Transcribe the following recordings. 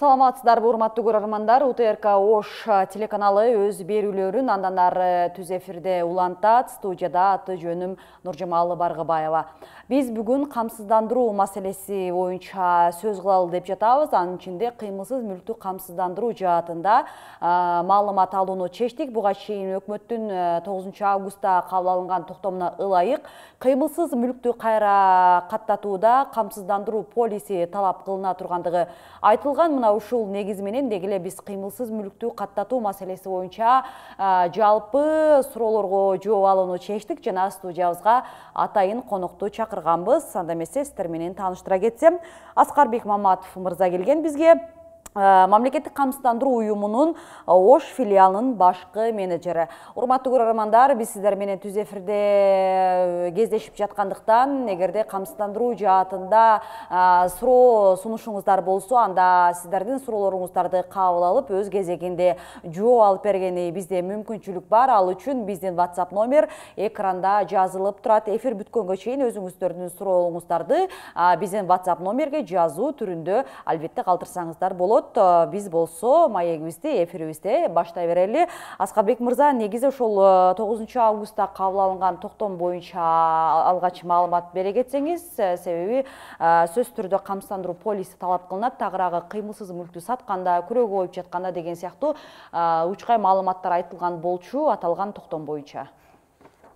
Саламатсыздарбы, урматтуу көрөрмандар. УТРК Ош телеканалы өз берүүлөрүн андан ары түз эфирде улантат. Студияда аты жөнүм Нуржамалы Баргыбаева. Биз бүгүн камсыздандыруу маселеси боюнча сөз кылалы деп жатабыз. Анын ичинде кыймылсыз мүлктү камсыздандыруу жаатында маалымат алууну чечтик. Буга чейин өкмөттүн 9 августта кабыл алынган токтомуна ылайык кыймылсыз мүлктү кайра каттатууда камсыздандыруу полиси талап кылына тургандыгы айтылган. Мына ушул негиз менен дегеле биз кыймылсыз мүлктү каттатуу маселеси боюнча жалпы суроолорго жооп алууну чечтик жана студиябызга атайын конокту чакырганбыз. Анда эмесе сиздер менен тааныштыра кетсем, Аскарбек Маматов мырза келген бизге. Мамлекеттик камсыздандыруу уюмунун Ош филиалынын башкы менеджери. Урматтуу көрөрмандар, биз сиздер менен түз эфирде кездешип жаткандыктан, эгерде камсыздандыруу жаатында суроо сунушуңуздар болсо, анда сиздердин суроолоруңуздарды кабыл алып, өз кезегинде жооп алып бергени бизде мүмкүнчүлүк бар. Ал үчүн биздин WhatsApp номер экранда жазылып турат. Эфир бүткөнгө чейин өзүңүздөрдүн суроолоруңуздарды биздин WhatsApp номерге жазуу түрүндө албетте калтырсаңыздар болот. Биз болсо маегибизди эфирибизде баштай берели. Аскарбек мырза, негизи ошол 9 августта кабыл алынган токтом боюнча алгач маалымат бере кетсеңиз, себеби сөз түрдө камсыздандыруу полиси талап кылынат, тагыраагы кыймылсыз мүлктү сатканда, күрөөгө коюп жатканда деген сыяктуу учкай маалыматтар айтылган болчу аталган токтом боюнча.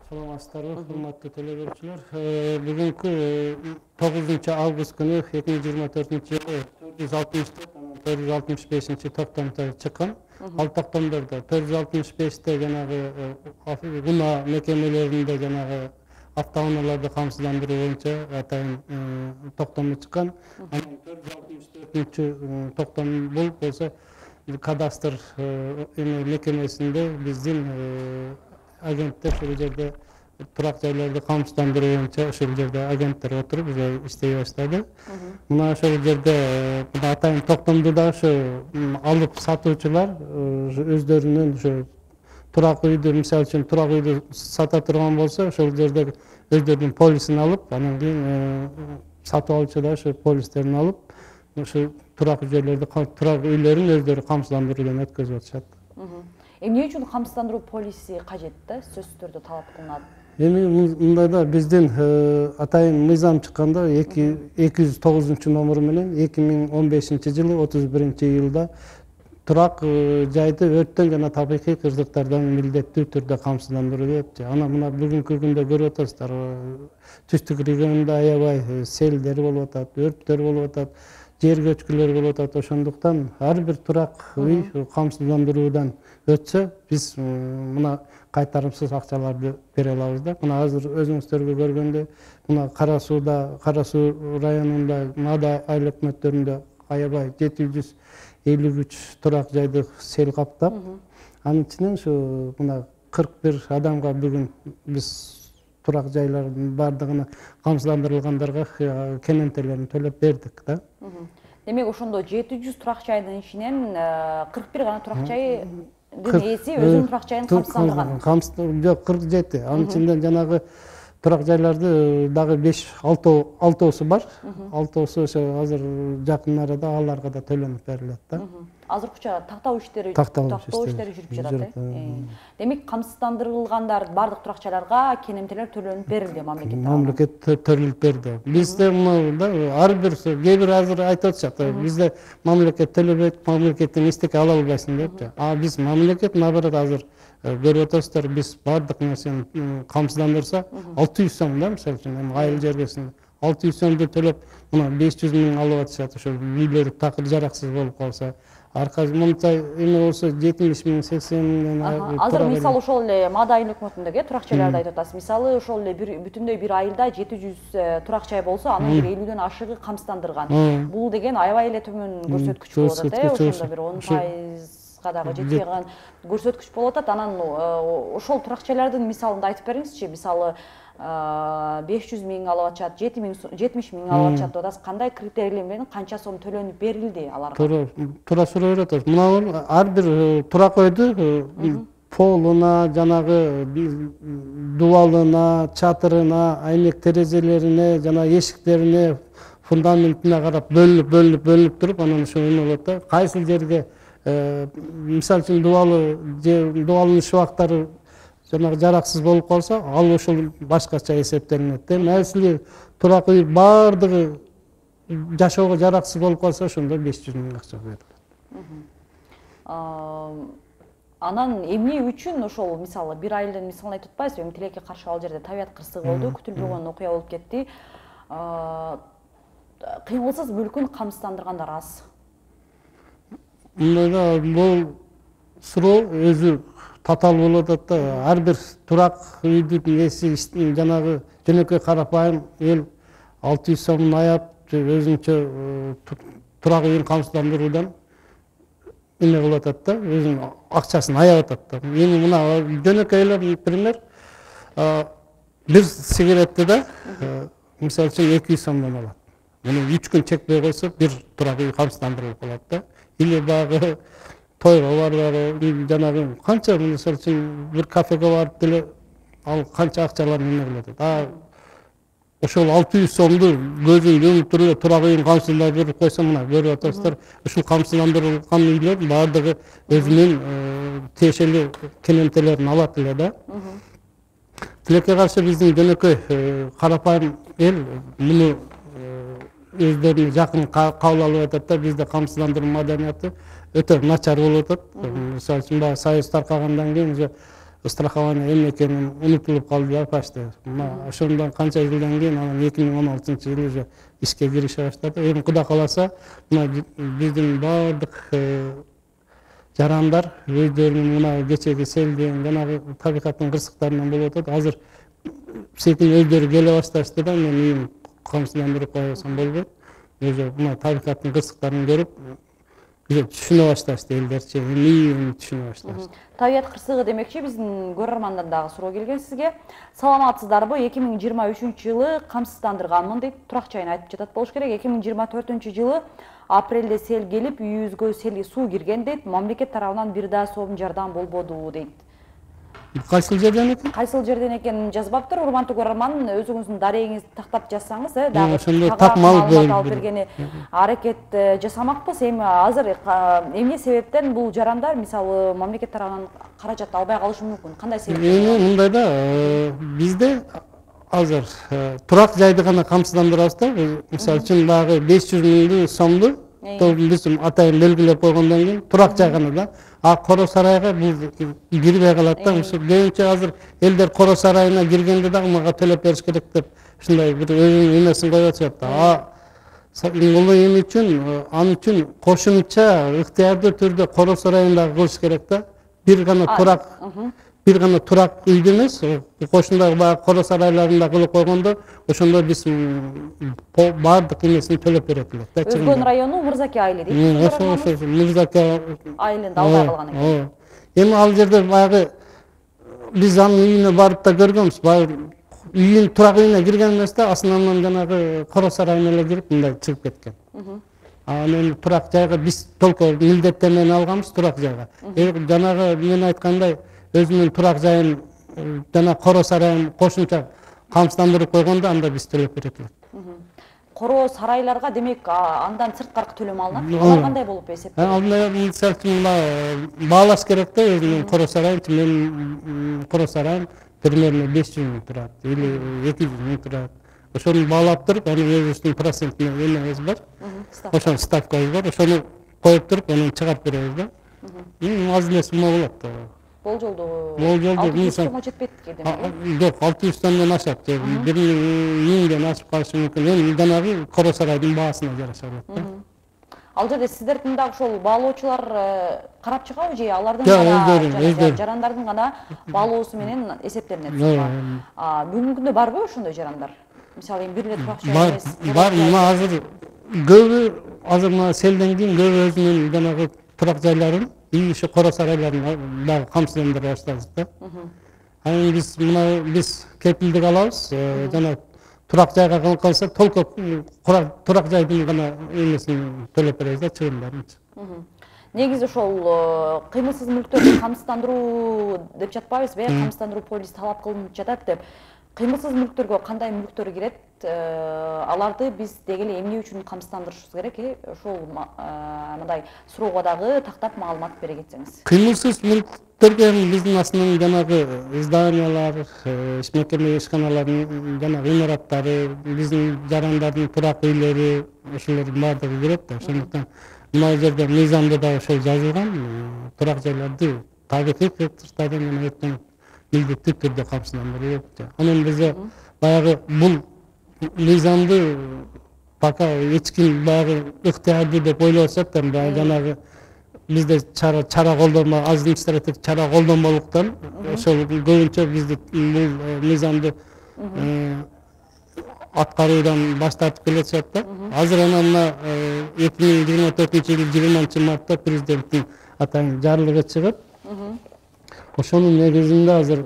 Саламатсыздарбы, урматтуу телегөрүүчүлөр. Бүгүнкү 9 август күнү 2024 жылы 464-465 токтомдо чыккан. Ал токтомдордо 465-те жанагы унаа мекемелеринде жанагы автоунааларды камсыздандыруу боюнча атайын токтому чыккан. Анан 464 токтом болсо кадастр мекемесинде биздин агенттер ушул жерде турак жайларды камсыздандыруу боюнча ушул жерде агенттер отуруп иштей баштады. Мына ошол жерде атайын токтомду да ушу алып сатуучулар өздөрүнүн ушу турак үйдү, мисалы үчүн турак үйдү сата турган болсо, ошол жерде өздөрүнүн полисин алып, анан кийин сатып алуучу да ушу полистерин алып, ушу турак жерлерди, турак үйлөрүн өздөрү камсыздандыруудан өткөзүп атышат. Эмне үчүн камсыздандыруу полиси кажет да, сөзсүз түрдө талап кылынат? Эми мындайда биздин атайын мыйзам чыкканда 209 номеру менен 2015 жылы 31-июлда турак жайды өрттөн жана табигый кырсыктардан милдеттүү түрдө камсыздандыруу депчи. Анан мына бүгүнкү күндө көрүп атасыздар, түштүк региондо аябай селдер болуп атат, өрттөр болуп атат, жер көчкүлөр болуп атат. Ошондуктан ар бир турак үй камсыздандыруудан өтсө, биз мына кайтарымсыз акчаларды бере алабыз да. Мына азыр өзүңүздөргө көргөндө, мына Кара Суу районунда, Мада айыл өкмөттөрүндө аябай 753 турак жайды сел каптап, анын ичинен ушу мына 41 адамга бүгүн биз турак жайлардын бардыгына камсыздандырылгандарга кенентелерин төлөп бердик да. Демек ошондо 700 турак жайдын ичинен 41 гана турак жай ээси өзүнүн турак жайын камсыздандырган. Жок, 47. Анын ичинде жанагы турак жайларды дагы 5-6 бар. 6 ошо азыр жакын арада аларга да төлөнүп берилет да. Азыркыча тактоо иштери жүрүп жатат. Демек камсыздандырылгандар бардык турак жайларга кенемтелер төлөнүп берилди мамлекеттен. Мамлекет төлөп берди. Бизде мында ар бир кээ азыр айтып атышат, бизде мамлекет төлөбөйт, мамлекеттен эчтеке ала албайсың депчи. Биз мамлекет наоборот азыр көрүп атасыздар, биз бардык нерсени камсыздандырса 600 сом да, мисалы үчүн айыл жергесинде 600 сомду төлөп, мына 500 миң алып атышат, ошол үйлөрү такыр жараксыз болуп калса. Аркасы мынча эме болсо 70 миң, 80 миң. Азыр мисалы ошол эле Мада айыл өкмөтүндөгү турак жайларды айтып атасыз. Мисалы ошол эле бүтүндөй бир айылда 700 турак жай болсо, анын бир 50ден ашыгы камсыздандырган. Бул деген аябай эле төмөн көрсөткүч болуп атат, ошондо бир 10%га дагы жетпей калган көрсөткүч болуп атат. Анан ошол турак жайлардын мисалында айтып бериңизчи. Мисалы 500 миң алып атышат, 70 миң алып атышат деп атасыз. Кандай критерийлер менен канча сом төлөнүп берилди аларга? Туура суроо берип атасыз. Мына ар бир турак өйдү полуна, жанагы дубалына, чатырына, айнек терезелерине, жана эшиктерине фундаментине карап бөлүнүп туруп анан ошо эме болот да. Кайсыл жерге мисалы үчүн дубалдын шыбактары жанагы жараксыз болуп калса, ал ошол башкача эсептелинет да. Маселе турак үй баардыгы жашоого жараксыз болуп калса, ошондо 500 000 акча берилет. Анан эмне үчүн ошол мисалы бир айылдын мисалын айтып атпайсызбы? Эми тилекке каршы ал жерде табият кырсыгы болду, күтүлбөгөн окуя болуп кетти. Кыймылсыз мүлкүн камсыздандыргандар аз. Мындай да бул суроо өзү татаал болуп атат да. Ар бир турак үйдүн эси жанагы жөнөкөй карапайым эл 600 сомун аяп өзүнчө турак үйүн камсыздандыруудан эме кылып атат да, өзүнүн акчасын аяп атат да. Эми мына жөнөкөй эле пример, бир сигаретти да мисалы үчүн 200 сомдон алат. Муну 3 күн чекпей койсо бир турак үй камсыздандырылып калат да. Или багы тойго барбагы жанагы канча мисалы үчүн бир кафеге барып деле ал канча акчалар эме кылып атат. Ошол 600 сомду көзүн жумуп туруп эле турак үйүн камсыздандырып койсо, мына көрүп атасыздар, ушул камсыздандырылган үйлөр баардыгы өзүнүн тиешелүү кенемтелерин алат эле да. Тилекке каршы биздин жөнөкөй карапайым эл муну өздөрүнө жакын кабыл алып атат да. Бизде камсыздандыруу маданияты өтө начар болуп атат. Мисалы үчүн баягы союз таркагандан кийин уже страхование эмне экенин унутулуп калды да почти. Ошондон канча жылдан кийин анан 2016-жылы уже ишке кирише баштады. Эми Кудай кааласа, мына биздин баардык жарандар өздөрүнүн мына кечеги селден жанагы табигаттын кырсыктарынан болуп атат. Азыр секин өздөрү келе башташты да, мен үйүм камсыздандырып койсом болбойт. Өзү мына табигаттын кырсыктарын көрүп түшүнө башташты элдерчи, эмне түшүнө башташты. Табият кырсыгы демекчи, биздин көрөрмандан дагы суроо келген сизге. Саламатсыздарбы? 2023-жылы камсыздандырганмын дейт, турак жайын айтып жатат болуш керек. 2024-жылы апрелде сел келип, үйүбүзгө суу кирген дейт. Мамлекет тарабынан бир да сом жардам болбоду дейт. Кайсыл жерден экен? Кайсыл жерден экенин жазбаптыр. Урмандуу көрөрман, өзүңүздүн дарегиңизди тактап жазсаңыз, дагы ошондо такмал алып бергени аракет жасамакпыз. Эми азыр эмне себептен бул жарандар мисалы мамлекет тарабынан каражат албай калышы мүмкүн? Кандай себеп? Эми мындай да, бизде азыр турак жайды гана камсыздандырабыз да. Мисалы үчүн дагы 500 000 сомду биз атайын белгилеп койгондон кийин турак жай гана да. А Коро сарайга бул кирбей калат да. Көбүнчө азыр элдер Коро сарайына киргенде дагы мага төлөп бериш керек деп ушундай бир өзүнүн эмесин коюп атышат да. Бул эми үчүн, ан үчүн кошумча ыктыярдуу түрдө Коро сарайында кылыш керек да. Бир гана турак үйдө эмес, кошундагы баягы Коро сарайларында кылып койгондо, ошондо биз баардык эмесин төлөп берет элек да. Өзгөн району Мырзаке айылы дейт. Ошо Мырзаке айылында албай калган экен. Эми ал жерде баягы биз анын үйүнө барып да көргөнбүз. Баягы үйүн турак үйүнө кирген эмес да, астынан жанагы Коро сарайына эле кирип мындай чыгып кеткен. Анан турак жайга биз только милдеттенмени алганбыз турак жайга. Жанагы мен айткандай өзүнүн турак жайын жана Коро сарайын кошумча камсыздандырып койгондо анда биз төлөп берет элек. Коро сарайларга демек андан сырткары төлөм алынат. Алар кандай болуп эсептелет? Анда мисалы үчүн баалаш керек да, өзүнүн Коро сарайын. Менин Коро сарайым примерно 500 000 турат или 200 000 турат. Ошону баалап туруп, анын өзүбүздүн процентине эмебиз бар. Ошону ставкабыз бар. Ошону коюп туруп, анан чыгарып беребиз да. Аз эле сумма болот. Болжолду 600 сомго жетпейт демек. Жок, 600 сомдон ашат. 1000ден ашып калышы мүмкүн. Эми жанагы Коро сарайдын баасына жараша болот да. Ал жерде сиздердин дагы ошол баалоочулар карап чыгабы же алардын гана жарандардын гана баалоосу менен эсептелинет? Бүгүнкү күндө барбы ошондой жарандар? Мисалы бир эле турак жай эмес. Бар, мына азыр көбү азыр мына селден кийин көбү өзүнүн жанагы турак жайларын ошо Коро сарайларын дагы камсыздандыра баштадык да. Анан биз кепилдик алабыз, жана турак жайга кылып калса, только турак жайдын гана эмесин төлөп беребиз да, чыгымдарын. Негизи ошол кыймылсыз мүлктөрдү камсыздандыруу деп жатпайбызбы? Камсыздандыруу полиси талап кылынып жатат деп. Кыймылсыз мүлктөргө кандай мүлктөр кирет? Аларды биз дегеле эмне үчүн камсыздандырышыбыз керек? Ошол мындай суроого дагы тактап маалымат бере кетсеңиз. Кыймылсыз мүлктөргө биздин аслында жанагы зданиялар, мекеме ишканалардын жанагы имараттары, биздин жарандардын турак үйлөрү, ошолордун баардыгы кирет да. Ошондуктан мына жерде мыйзамда да ошол жазылган. Турак жайларды табигый кыртыштардан жана эртең милдеттүү түрдө камсыздандырылат. Анан бизе баягы бул мыйзамды пока эч ким баягы ыктыярдуу деп ойлоп атышат да, баягы жанагы бизде чара колдонмо, административдик чара колдонболуктан ошол көбүнчө бизди бул мыйзамды аткаруудан баш тартып келатышат да. Азыр мына 2024-жылы 20 мартта президенттин атайын жарлыгы чыгып, ошонун негизинде азыр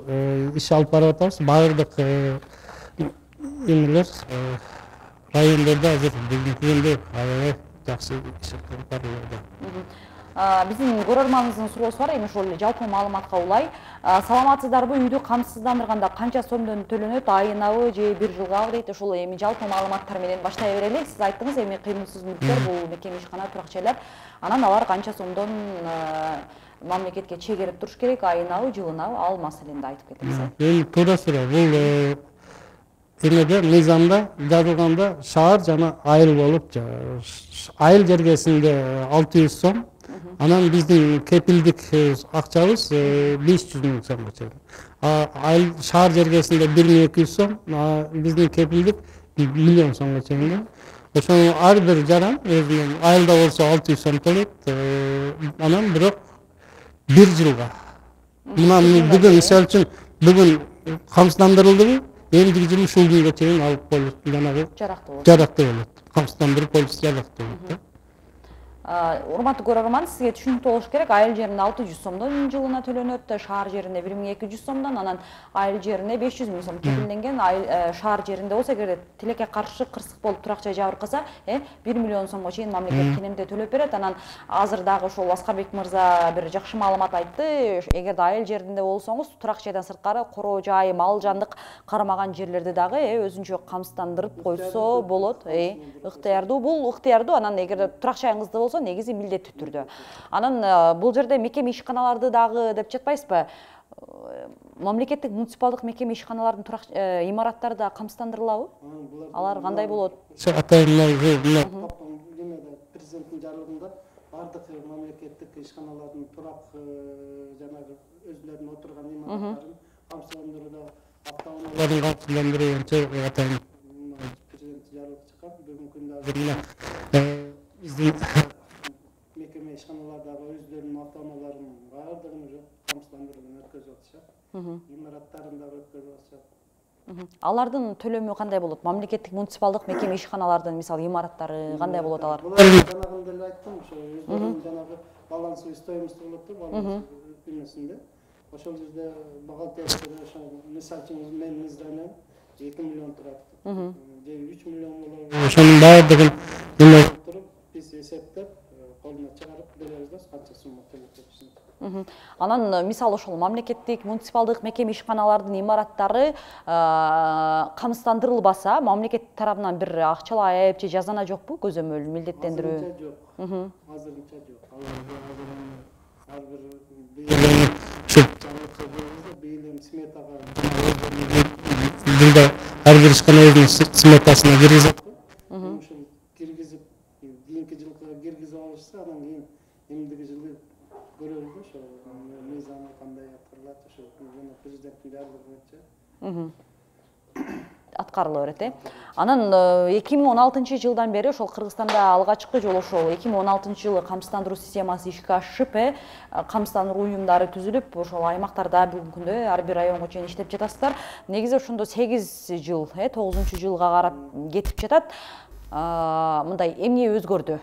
иш алып барып атабыз. Баардык эмелер райондордо азыр бүгүнкү күндө аябай жакшы иш алып барылууда. Биздин көрөрманыбыздын суроосу бар, эми ошол эле жалпы маалыматка улай. Саламатсыздарбы, үйдү камсыздандырганда канча сомдон төлөнөт, айынабы же бир жылгабы дейт. Ошол эми жалпы маалыматтар менен баштай берели. Сиз айттыңыз, эми кыймылсыз мүлктөр бул мекеме ишкана, турак жайлар. Анан алар канча сомдон мамлекетке чегерип туруш керек, айынабы, жылынабы, ал маселени айтып кетиңиз. Эми туура суроо. Бул эмеде мыйзамда жазылганда шаар жана айыл болуп, айыл жергесинде 600 сом, анан биздин кепилдик акчабыз 500 000 сомго чейин. Айыл шаар жергесинде 1200 сом, биздин кепилдик 1 миллион сомго чейин. Ошону ар бир жаран өзүнүн айылда болсо 600 сом төлөйт, анан бирок 1 жылга. Мына бүгүн мисалы үчүн бүгүн камсыздандырылдыбы? Эмдиги жылы ушул күнгө чейин алып коюлат, жанагы жарактуу болот. Камсыздандыруу полиси жарактуу болот. Урматтуу көрөрман, сизге түшүнүктүү болуш керек. Айыл жеринде 600 сомдон жылына төлөнөт, шаар жеринде 1200 сомдон, анан айыл жерине 500 000 сом кепилденген. Шаар жеринде болсо, эгер тилекке каршы кырсык болуп турак жай жабыркаса, 1 миллион сомго чейин мамлекет кенемде төлөп берет. Анан азыр дагы ошол Аскарбек мырза бир жакшы маалымат айтты. Эгерде айыл жеринде болсоңуз, турак жайдан сырткары короо жай, мал жандык кармаган жерлерди дагы өзүнчө камсыздандырып койсо болот. Ыктыярдуу, бул ыктыярдуу. Анан эгерде турак жайыңызда болсо, негизи милдеттүү түрдө. Анан бул жерде мекеме ишканаларды дагы деп жатпайсызбы? Мамлекеттик муниципалдык мекеме ишканалардын турак имараттары да камсыздандырылабы? Алар кандай болот? Президенттин жарлыгында бардык мамлекеттик ишканалардын турак жанагы өзүлөрүнүн отурган имараттарын камсыздандырууда автоунааларын камсыздандыруу боюнча атайын президент жарлык чыккан. Бүгүнкү күндө азыр биздин мекеме ишканалардагы өздөрүнүн автоунааларын баардыгын уже камсыздандыруудан өткөзүп атышат. Имараттарын дагы өткөзүп атышат. Алардын төлөмү кандай болот? Мамлекеттик муниципалдык мекеме ишканалардын мисалы имараттары кандай болот алар? Жанагында эле айттым, ошо өздөрүнүн жанагы балансовый стоимость болот да, баланс эмесинде. Ошол жерде бухгалтерияда ошо мисалы үчүн менин изданиям 2 миллион турат. Же 3 миллион болот. Ошонун баардыгын туруп биз эсептеп колуна чыгарып беребиз да, канча сумма төлөп кетишин. Анан мисалы ошол мамлекеттик муниципалдык мекеме ишканалардын имараттары камсыздандырылбаса, мамлекет тарабынан бир акчалай айып же жазана жокпу? Көзөмөл милдеттендирүү? Азырынча жок. Ар бир сметага ар бир ишкана өзүнүн сметасына киргизет. Ошол киргизип, кийинки жылга киргизип алышса, анан кийин эмдиги жылы көрөбүз да, ошо мыйзамы кандай аткарылат, ошо президенттин жарлыгы боюнча аткарыла берет. Анан 2016 жылдан бери ошол Кыргызстанда алгачкы жолу ошол 2016 жылы камсыздандыруу системасы ишке ашып, камсыздандыруу уюмдары түзүлүп, ошол аймактарда бүгүнкү күндө ар бир районго чейин иштеп жатасыздар. Негизи ошондо 8 жыл, 9-жылга карап кетип жатат. Мындай эмне өзгөрдү?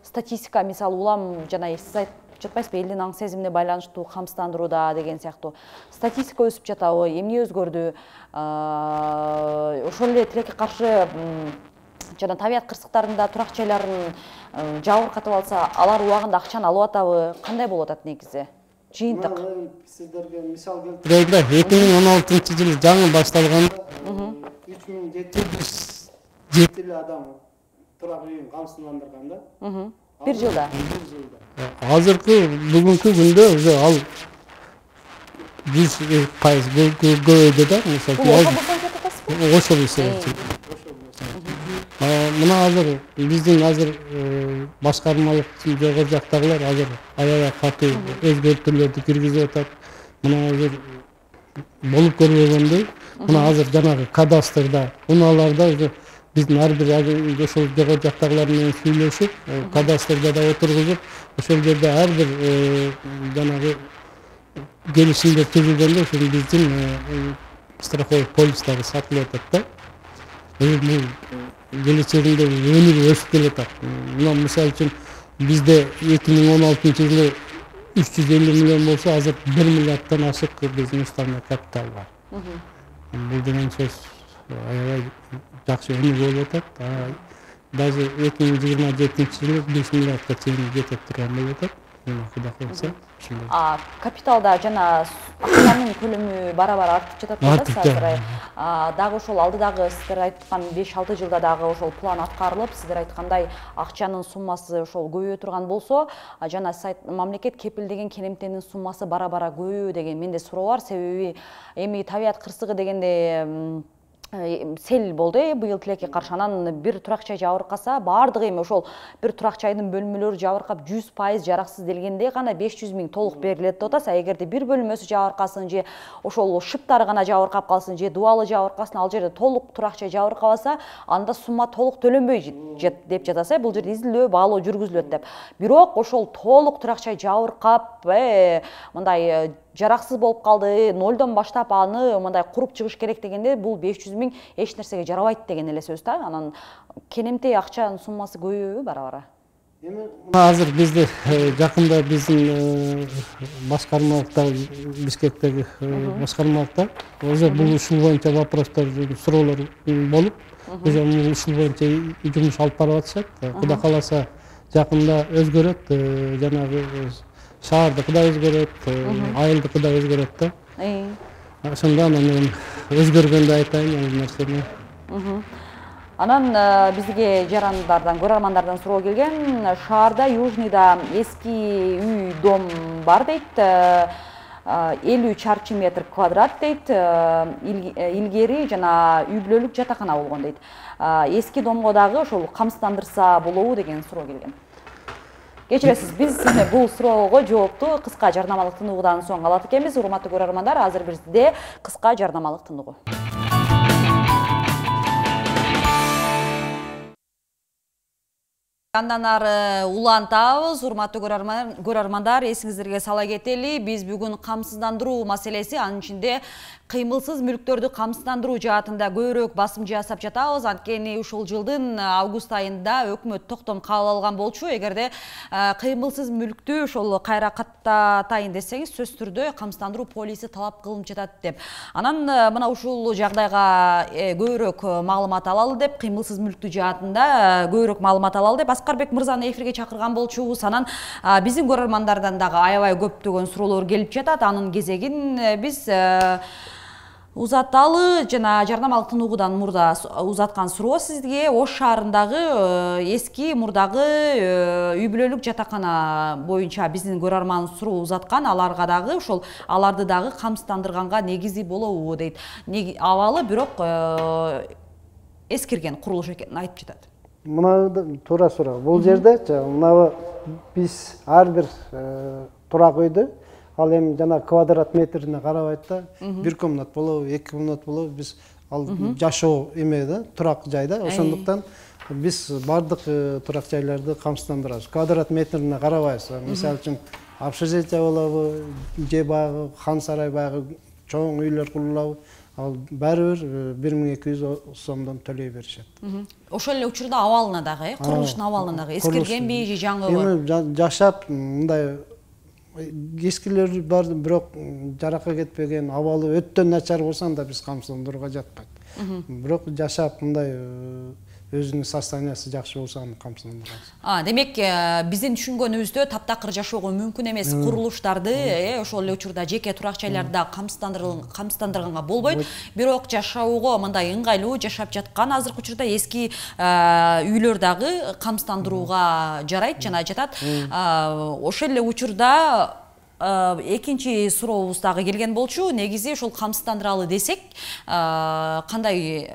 Статистика мисалы улам жана сиз айтып жатпайсызбы, элдин аң сезимине байланыштуу камсыздандырууда деген сыяктуу статистика өсүп жатабы, эмне өзгөрдү? Ошол эле тилекке каршы жана табият кырсыктарында турак жайларын жабыркатып алса, алар убагында акчаны алып атабы? Кандай болуп атат негизи? жыйынтык. Сиздерге мисал келтирейин да, 2016-жылы жаңы башталганда 3707 эле адам турак үйүн камсыздандырган да. Bir жылда. Азыркы бүгүнкү күндө уже ал 100% көбөйдү да. Ошол эсептейт. Мына азыр биздин башкармалык жогору жактагылар азыр аябай катуу өзгөртүүлөрдү киргизип атат. Мына азыр болуп көрбөгөндөй, мына азыр жанагы кадастрда, унааларда уже биздин ар бир ошол жогору жактагылар менен сүйлөшүп, кадастрда да отургузуп, ошол жерде ар бир жанагы келишимдер түзүлгөндө ошол биздин страховой полистары сатылып атат да. Келечегинде өнүгүп өсүп келатат. Мына мисалы үчүн бизде 2016-жылы 350 миллион болсо, азыр 1 миллиарддан ашык биздин уставный капитал бар. Бул деген сөз аябай жакшы өнүгүү болуп атат. Даже 2027-жылы 5 миллиардка чейин жетип турган болуп атат. Кудай кылса. Капиталда жана акчанын көлөмү бара-бара артып жатат да азыр. Дагы ошол алдыдагы сиздер айткан 5-6 жылда дагы ошол план аткарылып, сиздер айткандай акчанын суммасы ошол көбөйө турган болсо, жана мамлекет кепилдеген керемтенин суммасы бара-бара көбөйбү деген менде суроо бар. Себеби эми табият кырсыгы дегенде сел болду быйыл тилекке каршы. Анан бир турак жай жабыркаса, баардыгы эми ошол бир турак жайдын бөлмөлөрү жабыркап 100% жараксыз делгенде гана 500 000 толук берилет деп атасыз. Эгерде бир бөлмөсү жабыркасын же ошол шыптары гана жабыркап калсын же дубалы жабыркасын, ал жерде толук турак жай жабыркабаса, анда сумма толук төлөнбөй деп жатасыз. Бул жерде изилдөө, баалоо жүргүзүлөт деп. Бирок ошол толук турак жай жабыркап, мындай жараксыз болуп калды, нолдон баштап аны мындай куруп чыгыш керек дегенде, бул 500 000 эч нерсеге жарабайт деген эле сөз да. Анан кенемтей акчанын суммасы көбөйбү бара-бара. Эми азыр бизде жакында биздин башкармалыкта, Бишкектеги башкармалыкта уже бул ушул боюнча вопростор, суроолор болуп, уже ушул боюнча жумуш алып барып атышат. Кудай кааласа жакында өзгөрөт, жанагы шаардыкы да өзгөрөт, айылдыкы да өзгөрөт да. Ошондо анан өзгөргөндө айтайын ал нерсени. Анан бизге жарандардан, көрөрмандардан суроо келген. Шаарда Южныйда эски үй дом бар дейт. 50 чарчы метр квадрат дейт. Илгери жана үй бүлөлүк жатакана болгон дейт. Эски домго дагы ошол камсыздандырса болобу деген суроо келген. Кечиресиз, биз бул суроого жоопту кыска жарнамалык тыныгуудан соң алат экенбиз. Урматтуу көрөрмандар, азыр бизде кыска жарнамалык тыныгуу. Андан ары улантабыз. Урматтуу көрөрмандар, эсиңиздерге сала кетели, биз бүгүн камсыздандыруу маселеси, анын ичинде кыймылсыз мүлктөрдү камсыздандыруу жаатында көбүрөөк басым жасап жатабыз. Анткени ушул жылдын август айында өкмөт токтом кабыл алган болчу. Эгерде кыймылсыз мүлктү ошол кайра каттатайын десеңиз, сөзсүз түрдө камсыздандыруу полиси талап кылынып жатат деп. Анан мына ушул жагдайга көбүрөөк маалымат алалы деп, кыймылсыз мүлктү жаатында көбүрөөк маалымат алалы деп Аскарбек мырзаны эфирге чакырган болчубуз. Анан биздин көрөрмандардан дагы аябай көптөгөн суроолор келип жатат. Анын кезегин биз узаталы. Жана жарнамалык тыныгуудан мурда узаткан суроо сизге Ош шаарындагы эски мурдагы үй бүлөлүк жатакана боюнча биздин көрөрман суроо узаткан. Аларга дагы ошол аларды дагы камсыздандырганга негизи болобу дейт. Абалы бирок эскирген курулуш экенин айтып жатат. Мына туура суроо. Бул жерде мына биз ар бир турак үйдү, ал эми жана квадрат метрине карабайт да, бир комнат болобу, 2 комнат болобу, биз ал жашоо эме да, турак жай да. Ошондуктан биз бардык турак жайларды камсыздандырабыз. Квадрат метрине карабайбыз. Мисалы үчүн общежитие болобу, же баягы хан сарай баягы чоң үйлөр курулабы, ал баары бир 1200 сомдон төлөй беришет. Ошол эле учурда абалына дагы, курулуштун абалына дагы эскиргенби же жаңыбы? Эми жашап мындай эскилер бар, бирок жаракка кетпеген, абалы өтө начар болсо анда биз камсыздандырууга жатпайт. Бирок жашап мындай өзүнүн состояниясы жакшы болсо аны камсыздандырабыз. Демек, биздин түшүнгөнүбүздө таптакыр жашоого мүмкүн эмес курулуштарды ошол эле учурда жеке турак жайларда камсыздандырганга болбойт. Бирок жашоого мындай ыңгайлуу жашап жаткан азыркы учурда эски үйлөр дагы камсыздандырууга жарайт жана жатат. Ошол эле учурда экинчи сурообуз дагы келген болчу. Негизи ошол камсыздандыралы десек, кандай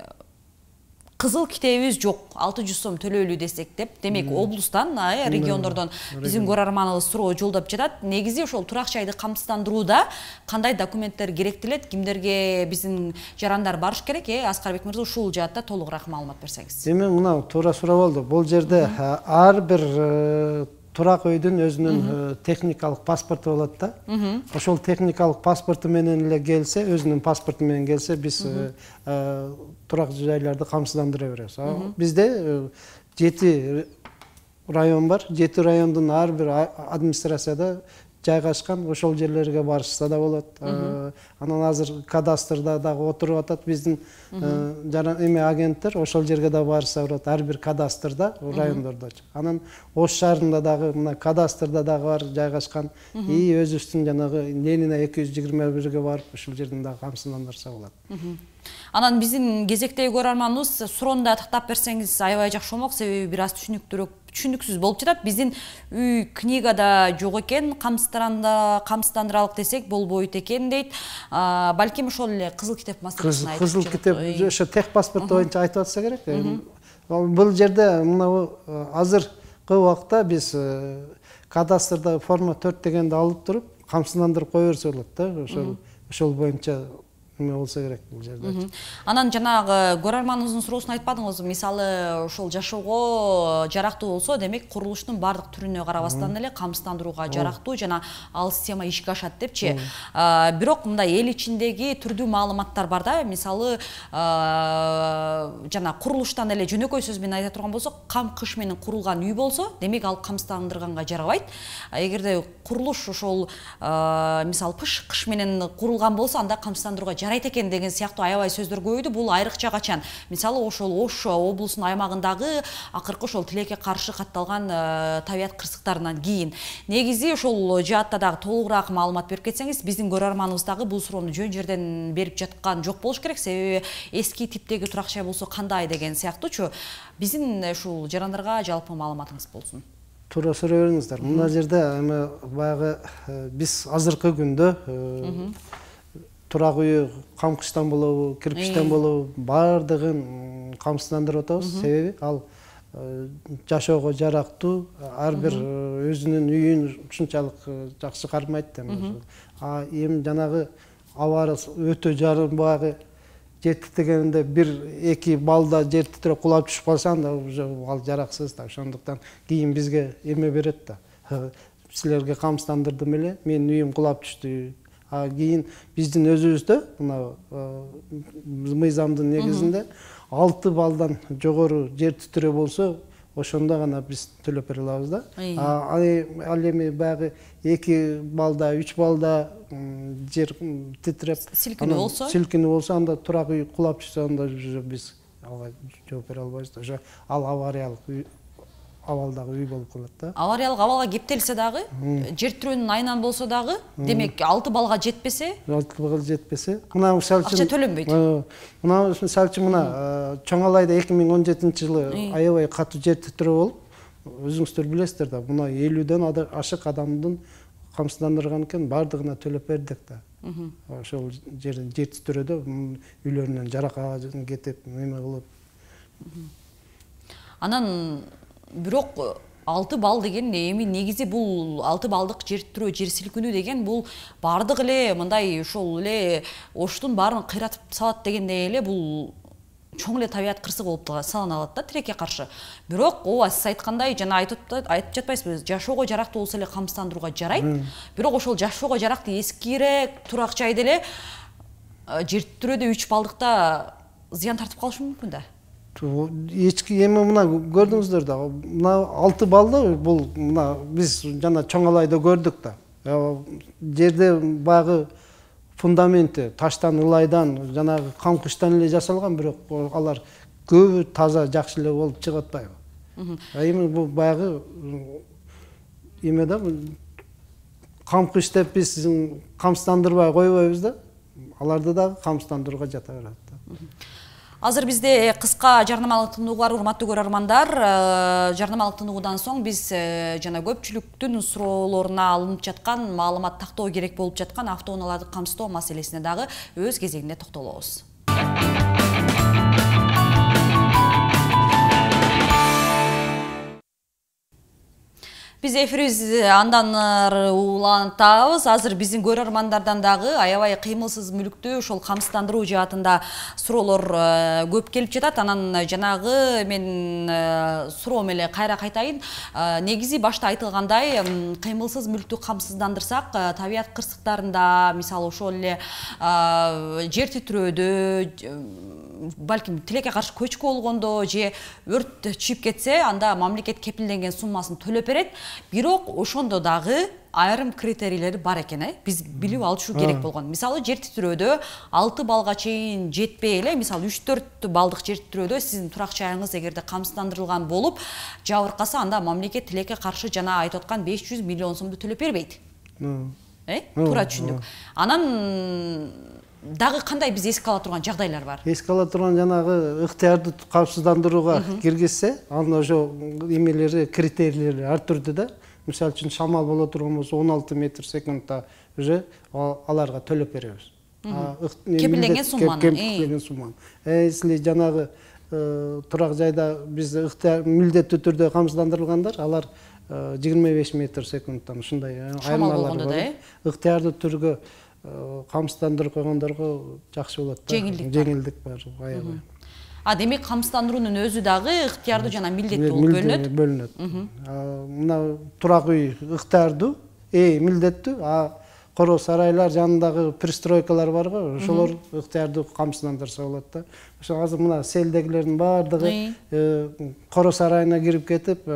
кызыл китебибиз жок, 600 сом төлөөлүү десек деп. Демек, облустан, региондордон биздин көрөрманыбыз суроо жолдоп жатат. Негизи ошол турак жайды камсыздандырууда кандай документтер керектелет, кимдерге биздин жарандар барыш керек? Аскарбек мырза, ушул жаатта толугураак маалымат берсеңиз. Эми мына туура суроо болду. Бул жерде ар бир турак өйдүн өзүнүн техникалык паспорту болот да. Ошол техникалык паспорту менен эле келсе, өзүнүн паспорту менен келсе, биз турак жайларды камсыздандыра беребиз. Бизде 7 район бар. 7 райондун ар бир администрацияда жайгашкан, ошол жерлерге барышса да болот. Анан азыр кадастрда дагы отуруп атат биздин агенттер, ошол жерге да барышса болот. Ар бир кадастрда, райондордо. Анан Ош шаарында дагы мына кадастрда дагы бар жайгашкан. Өзүбүздүн жанагы Ленина 221ге барып, ошол жерден дагы камсыздандырса болот. Анан биздин кезектеги көрөрманыбыз суроону да тактап берсеңиз аябай жакшы болмок, себеби бир аз түшүнүксүз болуп жатат. Биздин үй книгада жок экен, камсыздандыралык десек болбойт экен дейт. Балким ошол эле кызыл китеп маселесин айтып жатат. Кызыл китеп ошо техпаспорт боюнча айтып атса керек. Бул жерде мына азыркы убакта биз кадастрда форма 4 дегенди алып туруп, камсыздандырып кое берсе болот да. Ошол боюнча болса керек бул жерде. Анан жанагы көрөрманыбыздын суроосун айтпадыңыз. Мисалы, ошол жашоого жарактуу болсо, демек курулуштун бардык түрүнө карабастан эле камсыздандырууга жарактуу жана ал система ишке ашат депчи. Бирок мындай эл ичиндеги түрдүү маалыматтар бар да. Мисалы, жана курулуштан эле жөнөкөй сөз менен айта турган болсок, кам кыш менен курулган үй болсо, демек ал камсыздандырганга жарабайт. Эгерде курулуш ошол мисалы кыш менен курулган болсо, анда камсыздандырууга жарайт экен деген сыяктуу аябай сөздөр көбөйдү. Бул айрыкча качан? Мисалы, ошол Ош облусунун аймагындагы акыркы ошол тилекке каршы катталган табият кырсыктарынан кийин. Негизи ошол жаатта дагы толугураак маалымат берип кетсеңиз, биздин көрөрманыбыз дагы бул суроону жөн жерден берип жаткан жок болуш керек. Себеби эски типтеги турак жай болсо кандай деген сыяктуучу. Биздин ушул жарандарга жалпы маалыматыңыз болсун. Туура суроо бериңиздер. Мына жерде эми баягы биз азыркы күндө турак үйү камкычтан болобу, кирпичтен болобу, бардыгын камсыздандырып атабыз. Себеби ал жашоого жарактуу, ар бир өзүнүн үйүн ушунчалык жакшы кармайт да. Эми жанагы абары өтө жарым баягы жер титирегенде 1-2 балда жер титиреп кулап түшүп калса, анда ал жараксыз да. Ошондуктан кийин бизге эме берет да. Силерге камсыздандырдым эле, менин үйүм кулап түштү. Кийин биздин өзүбүздө мына мыйзамдын негизинде 6 балдан жогору жер титирөө болсо, ошондо гана биз төлөп бере алабыз да. Ал эми баягы 2 балда, 3 балда жер титиреп, силкинүү болсо, анда турак үй кулап түшсө, анда биз ага жооп бере албайбыз да. Ошо ал авариялык абалдагы үй болуп калат да. Авариялык абалга кептелсе дагы, жер тирөөнүн айынан болсо дагы, демек 6 балга жетпесе, мына мисалы үчүн акча төлөнбөйт. Мына мисалы үчүн мына Чоңалайда 2017-жылы аябай катуу жер титирөө болуп, өзүңүздөр билесиздер да, мына 50ден ашык адамдын камсыздандырган экен, бардыгына төлөп бердик да. Ошол жер титирөөдө үйлөрүнөн жаракат кетип, неме болуп. Анан бирок 6 бал деген эми негизи бул 6 балдык жер титирөө, жер силкинүү деген бул бардык эле мындай ошол эле Оштун баарын кыйратып салат дегендей эле бул чоң эле табият кырсыгы болуп саналат да, тилекке каршы. Бирок ооба сиз айткандай жана айтып жатпайсызбы, жашоого жарактуу болсо эле камсыздандырууга жарайт. Бирок ошол жашоого жарактуу эскирээк турак жайды эле жер титирөөдө 3 балдыкта зыян тартып калышы мүмкүн да. Эчки эми мына көрдүңүздөр да, мына 6 балды бул мына биз жана Чоңалайда көрдүк да. Жерде баягы фундаменти таштан, ылайдан, жанагы камкычтан эле жасалган, бирок алар көбү таза жакшы эле болуп чыгып атпайбы. Эми бул баягы эме да камкыш деп биз камсыздандырбай койбойбуз да. Аларды дагы камсыздандырууга жата берет. Азыр бизде кыска жарнамалык тынуу бар, урматтуу көрөрмандар. Жарнамалык тынуудан соң биз жана көпчүлүктүн суроолоруна алынып жаткан маалымат тактоо керек болуп жаткан автоунааларды камсыздоо маселесине дагы өз кезегинде токтолобуз. Biz эфирибизди андан улантабыз. Азыр биздин көрөрмандардан дагы аябай кыймылсыз мүлүктү ошол камсыздандыруу жаатында суроолор көп келип жатат. Анан жанагы мен суроом эле кайра кайтайын. Негизи башта айтылгандай, кыймылсыз мүлүктү камсыздандырсак, табият кырсыктарында, мисалы ошол эле жер титирөөдө, балким тилекке каршы көчкү болгондо же өрт чүйүп кетсе, анда мамлекет кепилденген суммасын төлөп берет. Бирок ошондо дагы айрым критерийлери бар экен, биз билип алышы керек болгон. Мисалы жер титирөөдө 6 балга чейин жетпей эле, мисалы 3-4 балдык жер титирөөдө сиздин турак жайыңыз эгерде камсыздандырылган болуп, жабыркаса, анда мамлекет тилекке каршы жана айтып аткан 500 миллион сомду төлөп бербейт. Туура түшүндүк. Анан дагы кандай биз эске ала турган жагдайлар бар? Эске ала турган жанагы ыктыярды камсыздандырууга киргизсе, анын ошо эмелери, критерийлери ар түрдүү да. Мисалы үчүн шамал боло турган болсо 16 метр секундта уже аларга төлөп беребиз. Кепилденген сумманы. Если жанагы турак жайда биз милдеттүү түрдө камсыздандырылгандар, алар 25 метр секундтан ушундай айырмалар бар. Ыктыярдуу түргө камсыздандырып койгондорго жакшы болот да. Жеңилдик бар, аябай. Демек камсыздандыруунун өзү дагы ыктыярдуу жана милдеттүү болуп бөлүнөт. Мына турак үй ыктыярдуу, милдеттүү, коро сарайлар жанындагы пристройкалар барбы, ошолор ыктыярдуу камсыздандырса болот да. Ошо азыр мына селдегилердин баардыгы коро сарайына кирип кетип,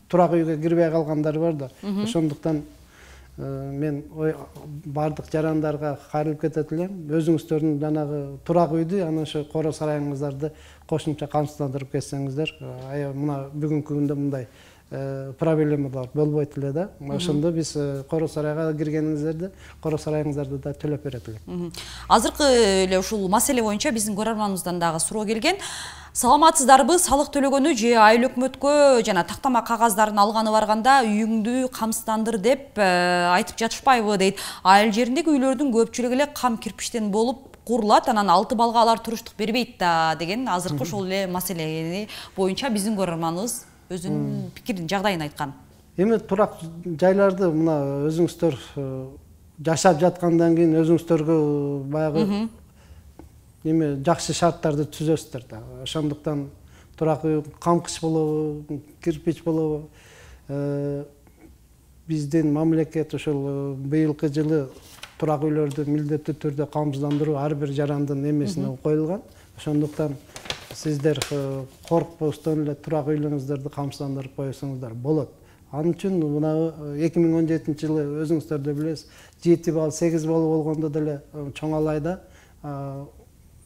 турак үйгө кирбей калгандар бар да. Ошондуктан мен бардык жарандарга кайрылып кетет элем. Өзүңүздөрдүн жанагы турак үйдү, анан ошо коро сарайыңыздарды кошумча камсыздандырып кетсеңиздер, аябай мына бүгүнкү күндө мындай проблемалар болбойт эле да. Ошондо биз коро сарайга киргениңиздерде, коро сарайыңыздарды да төлөп берет элек. Азыркы эле ушул маселе боюнча биздин көрөрманыбыздан дагы суроо келген. Саламатсыздарбы, салык төлөгөнү же айыл өкмөткө жана тактама кагаздарын алганы барганда үйүңдү камсыздандыр деп айтып жатышпайбы дейт. Айыл жериндеги үйлөрдүн көпчүлүгү эле кам кирпиштен болуп курулат, анан 6 балга алар туруштук бербейт да деген азыркы ошол эле маселени боюнча биздин көрөрманыбыз өзүнүн пикирин, жагдайын айткан. Эми турак жайларды мына өзүңүздөр жашап жаткандан кийин өзүңүздөргө баягы жакшы шарттарды түзөсүздөр да. Ошондуктан турак үй камкыш болобу, кирпич болобу, биздин мамлекет ошол быйылкы жылы турак үйлөрдү милдеттүү түрдө камсыздандыруу ар бир жарандын эмесине коюлган. Ошондуктан сиздер коркпостон эле турак үйлөрүңүздөрдү камсыздандырып койсоңуздар болот. Анын үчүн мына 2017-жылы өзүңүздөр да билесиз, 7 бал, 8 бал болгондо деле чоң алайда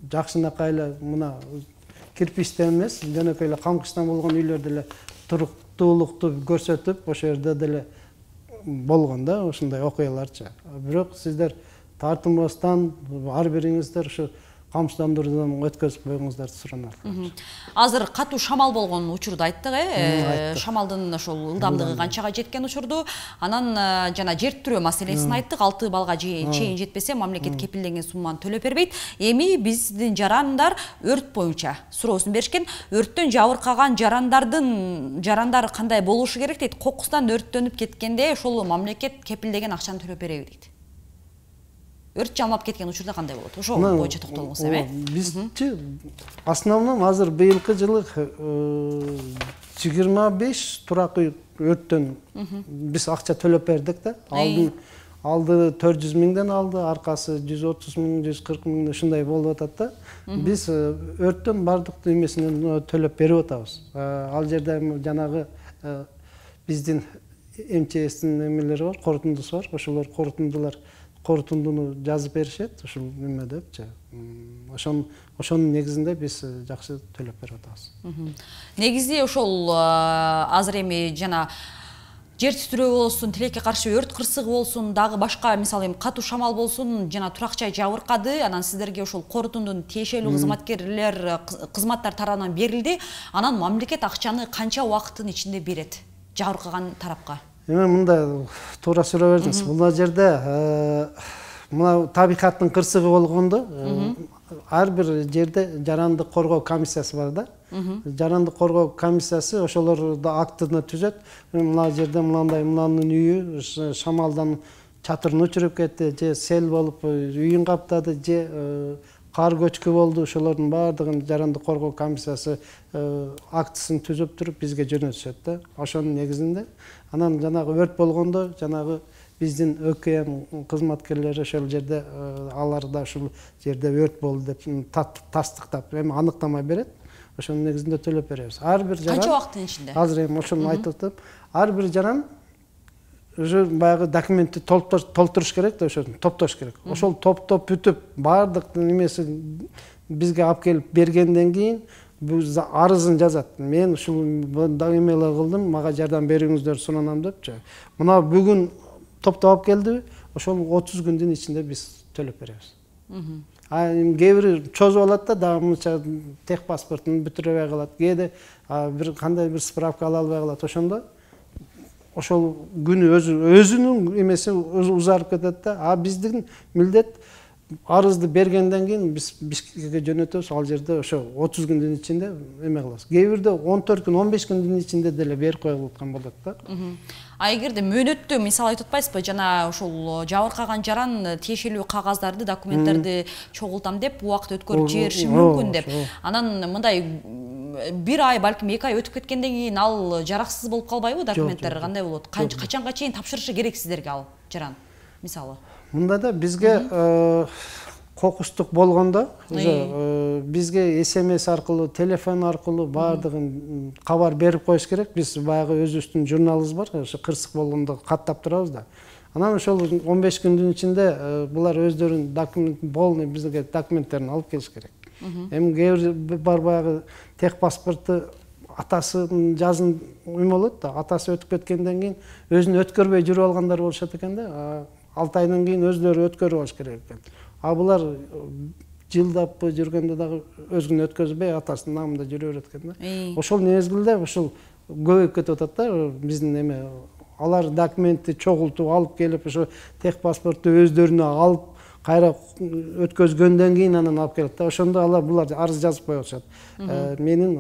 жакшынакай эле мына кирпичтен эмес, жөнөкөй эле камкычтан болгон үйлөрдө эле туруктуулукту көрсөтүп, ошол жерде деле болгон да, ушундай окуяларчы. Бирок сиздер тартынбастан ар бириңиздер ушу камсыздандыруудан өткөзүп коюңуздарды суранат. Азыр катуу шамал болгон учурду айттык, шамалдын ошол ылдамдыгы канчага жеткен учурду, анан жана жер титирөө маселесин айттык, 6 балга чейин жетпесе мамлекет кепилденген сумманы төлөп бербейт. Эми биздин жарандар өрт боюнча суроосун беришкен. Өрттөн жабыркаган жарандар кандай болушу керек дейт? Кокустан өрттөнүп кеткенде ошол мамлекет кепилдеген акчаны төлөп береби дейт. Өрт жалмап кеткен учурда кандай болот? Ошол боюнча токтолуңуз эми. Бизчи основном азыр быйылкы жылы 25 турак үй өрттөн биз акча төлөп бердик да. Алды 400 миңден алды, аркасы 130 миң, 140 миң ушундай болуп атат да. Биз өрттөн бардык эмесинен төлөп берип атабыз. Ал жерде жанагы биздин МЧСтин эмелери бар, корутундусу бар. Ошолор корутундулар корутундуну жазып беришет ушул неме депчи. Ошонун негизинде биз жакшы төлөп берип атабыз. Негизи ошол азыр эми жана жер титирөө болсун, тилекке каршы өрт кырсыгы болсун, дагы башка мисалы эми катуу шамал болсун, жана турак жай жабыркады, анан сиздерге ошол корутундун тиешелүү кызматтар тарабынан берилди. Анан мамлекет акчаны канча убакыттын ичинде берет жабыркаган тарапка? Эми мында туура суроо бердиңиз. Бул жерде мына табигаттын кырсыгы болгондо ар бир жерде жарандык коргоо комиссиясы бар да. Жарандык коргоо комиссиясы ошолорду актыны түзөт. Мына жерде мынанын үйү шамалдан чатырын өчүрүп кетти, же сел болуп үйүн каптады, же кар көчкү болду. Ошолордун баардыгын жарандык коргоо комиссиясы актысын түзүп туруп бизге жөнөтүшөт да. Ошонун негизинде анан жанагы өрт болгондо жанагы биздин ÖKM кызматкерлери ошол жерде алар да ушул жерде өрт болду деп тастыктап эми аныктама берет. Ошонун негизинде төлөп беребиз. Ар бир жаран канча убакыттын ичинде? Азыр эми ошону айтып атып, ар бир жаран уже баягы документти толтуруш керек да, ошону топтош керек. Ошол топтоп бүтүп, баардык немеси бизге алып келип бергенден кийин арызын жазат. Мен ушул эмелер кылдым, мага жардам бериңиздер суранам депчи. Мына бүгүн топтоп алып келди, ошол 30 күндүн ичинде биз төлөп беребиз. Кээ бири чозуп алат да, дагы мынча тех паспортун бүтүрөбөй калат. Кээде бир кандай бир справка ала албай калат. Ошондо ошол күнү өзүнүн эмеси узарып кетет да. Биздин милдет арызды бергенден кийин биз Бишкекке жөнөтөбүз. Ал жерде ошо 30 күндүн ичинде эме кылабыз. Кээ бирде 14 күн, 15 күндүн ичинде деле берип коюлуп аткан болот да. Эгерде мөөнөттү мисал айтып атпайсызбы, жана ошол жабыркаган жаран тиешелүү кагаздарды, документтерди чогултам деп убакыт өткөрүп жибериши мүмкүн деп. Анан мындай бир ай, балким 2 ай өтүп кеткенден кийин ал жараксыз болуп калбайбы документтер? Кандай болот? Качанга чейин тапшырышы керек сиздерге ал жаран мисалы? Мында да бизге кокустук болгондо бизге СМС аркылуу, телефон аркылуу баардыгын кабар берип коюш керек. Биз баягы өзүбүздүн журналыбыз бар, ошо кырсык болгондо каттап турабыз да. Анан ошол 15 күндүн ичинде булар өздөрүнүн полный бизге документтерин алып келиш керек. Эми кээ бир бар баягы тех паспорту атасынын жазын болот да, атасы өтүп кеткенден кийин өзүн өткөрбөй жүрүп алгандар болушат экен да. 6 айдан кийин өздөрү өткөрүп алыш керек экен. Булар жылдап жүргөндө дагы өзүн өткөзбөй атасынын намында жүрө берет экен да. Ошол мезгилде ошол көбөйүп кетип атат да. Биздин эме алар документти чогултуп алып келип ошо тех паспортту өздөрүнө алып кайра өткөзгөндөн кийин анан алып келет да. Ошондо алар булар арыз жазып коюшат. Менин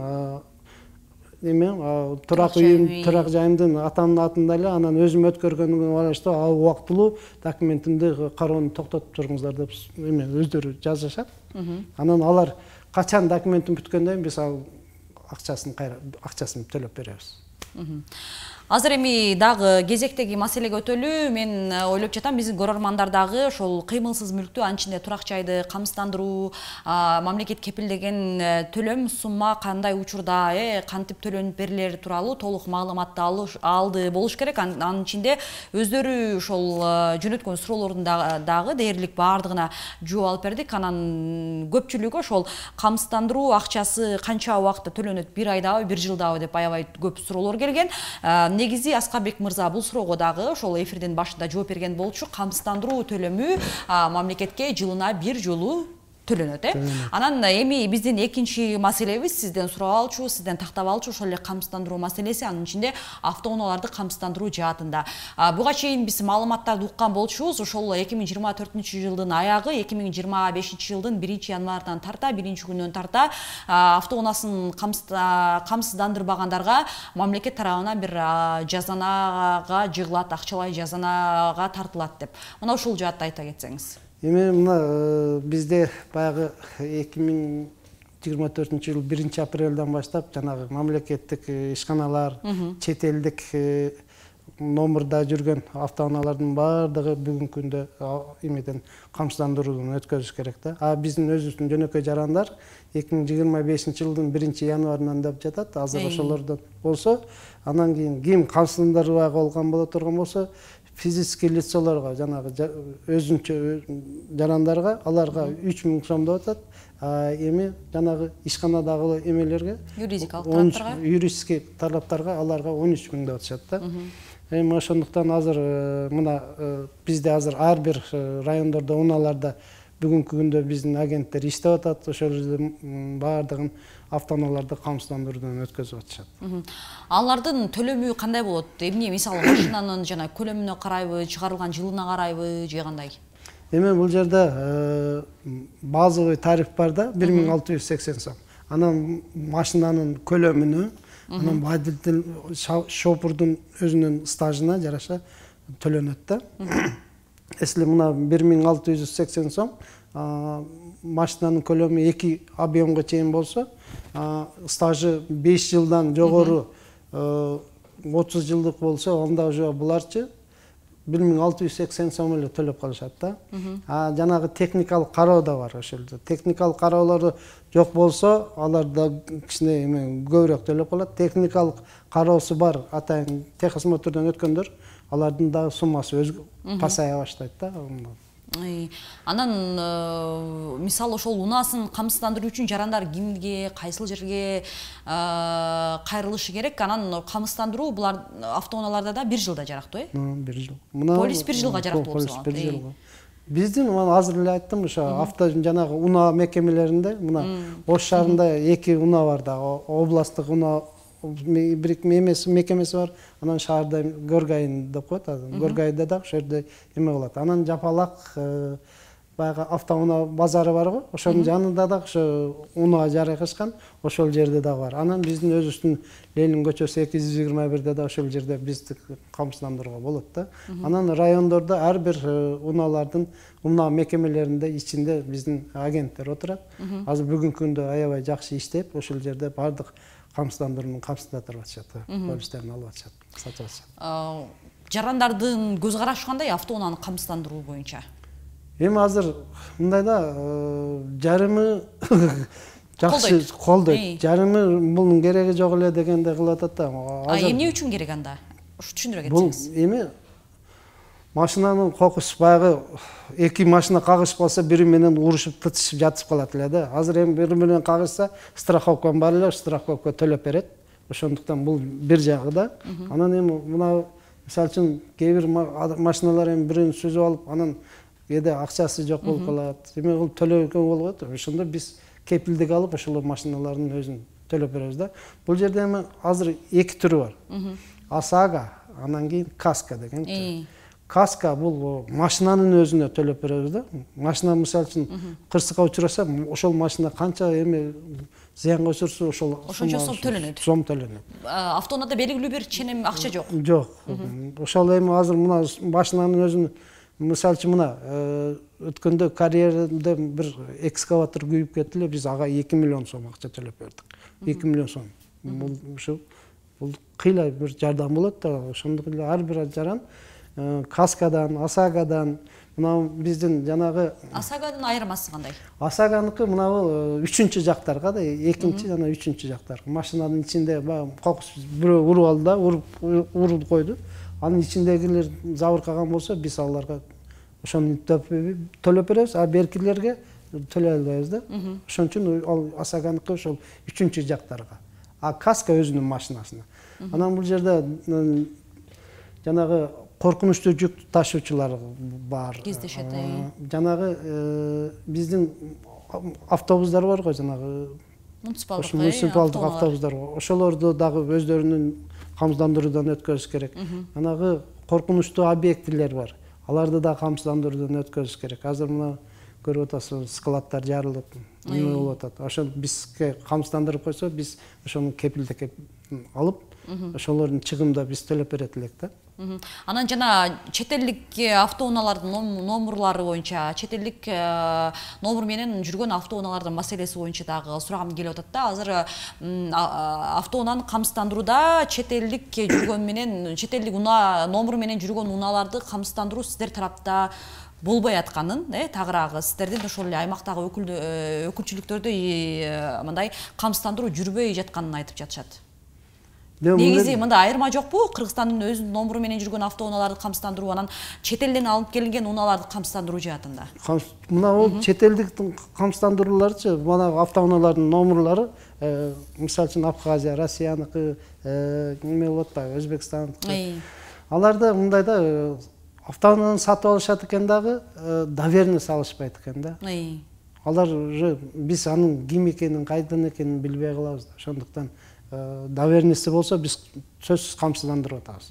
турак үйүм, турак жайымдын атамдын атында эле, анан өзүм өткөргөнгө байланыштуу ал убактылуу документимди кароону токтотуп туруңуздар деп өздөрү жазышат. Анан алар качан документин бүткөндөн кийин биз ал акчасын төлөп беребиз. Азыр эми дагы кезектеги маселеге өтөлү. Мен ойлоп жатам, биздин көрөрмандар дагы ошол кыймылсыз мүлктү, анчинде турак жайды камсыздандыруу, мамлекет кепилдеген төлөм сумма кандай учурда кантип төлөнүп берилери тууралуу толук маалыматты алды болуш керек. Анын ичинде өздөрү ошол жөнөткөн суроолордун дагы дээрлик баардыгына жооп алып бердик. Анан көпчүлүгү ошол камсыздандыруу акчасы канча убакытта төлөнөт, 1 айдабы, 1 жылдабы деп аябай көп суроолор келген. Негизи Аскарбек мырза бул суроого дагы ошол эфирдин башында жооп берген болчу. Камсыздандыруу төлөмү мамлекетке жылына 1 жолу төлөнөт. Анан эми биздин экинчи маселебиз сизден сурап алчу, сизден тактап алчу ошол эле камсыздандыруу маселеси, анын ичинде автоунааларды камсыздандыруу жаатында. Буга чейин биз маалыматтарды уккан болчубуз. Ошол 2024-жылдын аягы 2025-жылдын 1-январынан тарта, 1-күнүнөн тарта автоунаасын камсыздандырбагандарга мамлекет тарабынан бир жазанага жыгылат, акчалай жазанага тартылат деп. Мына ушул жаатта айта кетсеңиз. Эми мына бизде баягы 2024-жыл 1-апрелден баштап жанагы мамлекеттик ишканалар, чет элдик номерда жүргөн автоунаалардын баардыгы бүгүнкү күндө эмеден камсыздандыруудан өткөзүш керек да. Биздин өзүбүздүн жөнөкөй жарандар 2025-жылдын 1-январынан деп жатат. Азыр ошолордон болсо, анан кийин ким камсыздандырбай калган боло турган болсо, физический лицолорго жанагы өзүнчө жарандарга аларга 3000 сомдоп атат. Эми жанагы ишканадагы эмелерге юридический тараптарга аларга 13.000 деп атышат да. Эми ошондуктан азыр мына бизде азыр ар бир райондордо унааларда бүгүнкү күндө биздин агенттер иштеп атат. Ошолордун баардыгын автоунааларды камсыздандыруудан өткөзүп атышат. Алардын төлөмү кандай болот? Эмне мисалы машинанын жана көлөмүнө карайбы, чыгарылган жылына карайбы же кандай? Эми бул жерде базовый тариф бар да 1680 сом. Анан машинанын көлөмүнө, анан водитель шофурдун өзүнүн стажына жараша төлөнөт да. Если мына 1680 сом машинанын көлөмү 2 объемго чейин болсо, стажы 5 жылдан жогору 30 жылдык болсо, анда уже буларчы 1680 сом эле төлөп калышат да. Жанагы техникалык кароо да бар ошолдо. Техникалык кароолору жок болсо, алар да кичине эме көбүрөөк төлөп калат. Техникалык кароосу бар, атайын техосмотрдон өткөндөр, алардын да суммасы пасая баштайт да. Анан мисалы ошол унаасын камсыздандыруу үчүн жарандар кимге, кайсыл жерге кайрылышы керек? Анан камсыздандыруу булар автоунааларда да 1 жылда жарактуу, 1 жыл. Полис 1 жылга жарактуу болсо. Полис 1 жылга. Биздин азыр эле айттым, ошо авто жанагы унаа мекемелеринде, мына Ош шаарында 2 унаа бар да, областтык унаа мекемеси бар. Анан шаарда Горгайын деп коет, Горгайда да ошол жерде эме болот. Анан Жапалак баягы автоунаа базары бар го, ошонун жанында да ошо унаа жайгашкан, ошол жерде да бар. Анан биздин өзүбүздүн Ленин көчөсү 221де да ошол жерде бизди камсыздандырууга болот да. Анан райондордо ар бир унаалардын унаа мекемелеринде ичинде биздин агенттер отурат. Азыр бүгүнкү күндө аябай жакшы иштеп, ошол жерде бардык камсыздандырууну камсыздатып атышат, полистерин алып атышат, сатып атышат. Жарандардын көз карашы кандай автоунааны камсыздандыруу боюнча? Эми азыр мындай да, жарымы жакшы колдойт. Жарымы бунун кереги жок эле дегенде кылып атат да. Эмне үчүн керек анда? Ушу түшүндүрө кетсеңиз. Бул эми машинанын кокусу баягы 2 машина кагышып калса, бири менен урушуп, тытышып жатып калат эле да. Азыр эми бири менен кагышса, страховкам бар эле, страховка төлөп берет. Ошондуктан бул бир жагы да. Анан эми мына мисалы үчүн кээ бир машиналар эми бирин сүзүп алып, анан кээде акчасы жок болуп калат. Эми бул төлөөгө болот. Ошондо биз кепилдик алып, ошол машиналардын өзүн төлөп беребиз да. Бул жерде эми азыр 2 түрү бар. Асага, анан кийин Каска деген. Каска бул машинанын өзүнө төлөп беребиз да. Машина мисалы үчүн кырсыкка учураса, ошол машина канча эми зыянга учурса, ошончо сом төлөнөт. Сом төлөнөт. Автоунаада белгилүү бир ченем акча жок. Жок. Ошол эми азыр мына машинанын өзүн мисалы үчүн мына өткөндө карьерде бир экскаватор күйүп кетти эле, биз ага 2 миллион сом акча төлөп бердик. 2 миллион сом. Бул кыйла бир жардам болот да. Ошондук эле ар бир жаран Каскадан, Асагадан, мына биздин жанагы Асаганын айырмасы кандай? Асаганыкы мына 3-чү жактарга да, 2-чи жана 3-чү жактар. Машинанын ичинде кокус бирөө уруп алды да, уруп койду. Анын ичиндегилер забыркаган болсо, биз аларга ошону төлөп беребиз, а беркилерге төлөй албайбыз да. Ошон үчүн ал Асаганыкы ошол 3-чү жактарга. А Каска өзүнүн машинасына. Анан бул жерде жанагы коркунучтуу жүк ташуучулар бар. Кездешет. Жанагы биздин автобустар бар го, жанагы муниципалдык автобустар. Ошолорду дагы өздөрүнүн камсыздандыруудан өткөзүш керек. Жанагы коркунучтуу объектилер бар. Аларды да камсыздандыруудан өткөзүш керек. Азыр мына көрүп атасыз, складдар жарылып, эме болуп атат. Ошо бизге камсыздандырып койсо, биз ошону кепилдикке алып, ошолордун чыгымда биз төлөп берет элек да. Анан жана чет элдик автоунаалардын номурлары боюнча, чет элдик номер менен жүргөн автоунаалардын маселеси боюнча дагы сурагым келип атат да. Азыр автоунааны камсыздандырууда чет элдик жүргөн менен, чет элдик унаа номер менен жүргөн унааларды камсыздандыруу сиздер тарапта болбой атканын, тагыраагы сиздердин ошол эле аймактагы өкүлчүлүктөрдө мындай камсыздандыруу жүрбөй жатканын айтып жатышат. Негизи мында айырма жокпу? Кыргызстандын өзүнүн номуру менен жүргөн автоунааларды камсыздандыруу анан чет элден алып келинген унааларды камсыздандыруу жаатында. Мына ол чет элдик камсыздандырууларчы, мына автоунаалардын номурлары, мисалы үчүн Абхазия, Россияныкы, неме болот да, Өзбекстандыкы. Аларда мындай да автоунааны сатып алышат экен дагы, доверенность алышпайт экен да. Алар уже биз анын ким экенин, кайдан экенин билбей калабыз да. Ошондуктан доверенности болсо биз сөзсүз камсыздандырып атабыз.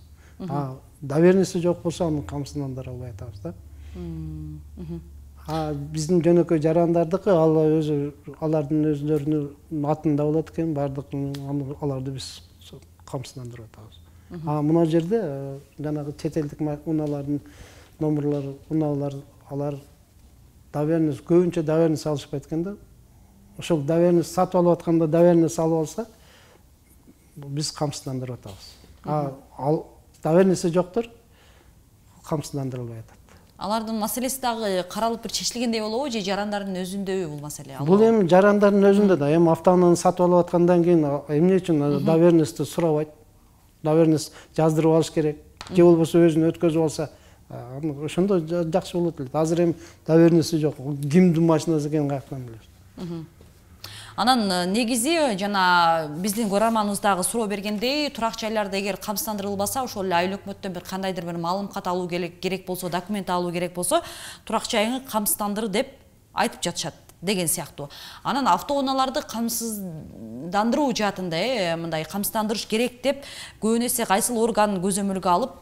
Доверенности жок болсо аны камсыздандыра албай атабыз да. Биздин жөнөкөй жарандардыкы алардын өзлөрүнүн атында болот экен, бардык аларды биз камсыздандырып атабыз. Мына жерде жанагы чет элдик унаалардын номурлары, унаалар алар доверенность, көбүнчө доверенность алышпайт экен да. Ошол доверенность сатып алып атканда доверенность алып алса, биз камсыздандырып атабыз. Ал доверенности жоктор камсыздандырылбай атат. Алардын маселеси дагы каралып бир чечилгендей болобу же жарандардын өзүндөбү бул маселе? Бул эми жарандардын өзүндө да. Эми автоунааны сатып алып аткандан кийин эмне үчүн доверенности сурабайт? Доверенность жаздырып алыш керек. Же болбосо өзүн өткөзүп алса, ошондо жакшы болот эле. Азыр эми доверенности жок. Кимдин машинасы экенин каяктан билебиз? Анан негизи жана биздин көрөрманыбыз дагы суроо бергендей, турак жайларда эгер камсыздандырылбаса, ошол эле айыл өкмөттөн бир кандайдыр бир маалым кат алуу керек болсо, документ алуу керек болсо, турак жайыңы камсыздандыр деп айтып жатышат деген сыяктуу. Анан автоунааларды камсыздандыруу жаатында, мындай камсыздандырыш керек деп көбүн эсе кайсыл орган көзөмөлгө алып,